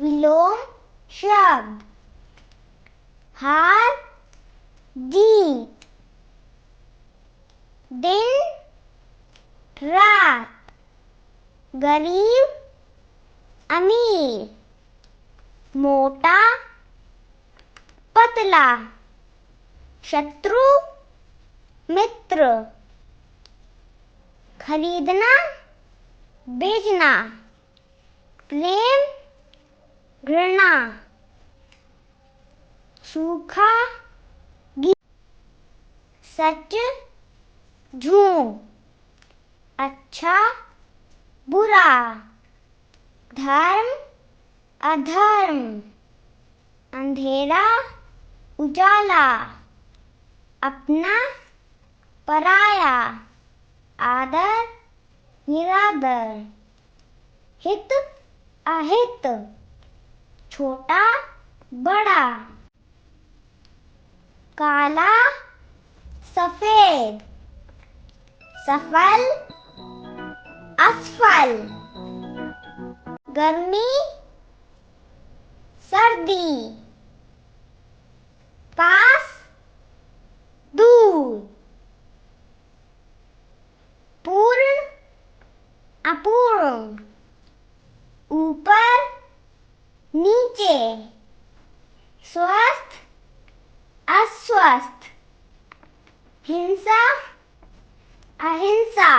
विलोम शब्द हार जीत, दिन रात, गरीब अमीर, मोटा पतला, शत्रु मित्र, खरीदना बेचना, प्रेम घृणा, सूखा गीला, सच झूठ, अच्छा बुरा, धर्म अधर्म, अंधेरा उजाला, अपना पराया, आदर निरादर, हित अहित, छोटा बड़ा, काला सफेद, सफल असफल, गर्मी सर्दी, पास दूर, पूर्ण अपूर्ण, ऊपर नीचे, स्वस्थ अस्वस्थ, हिंसा अहिंसा।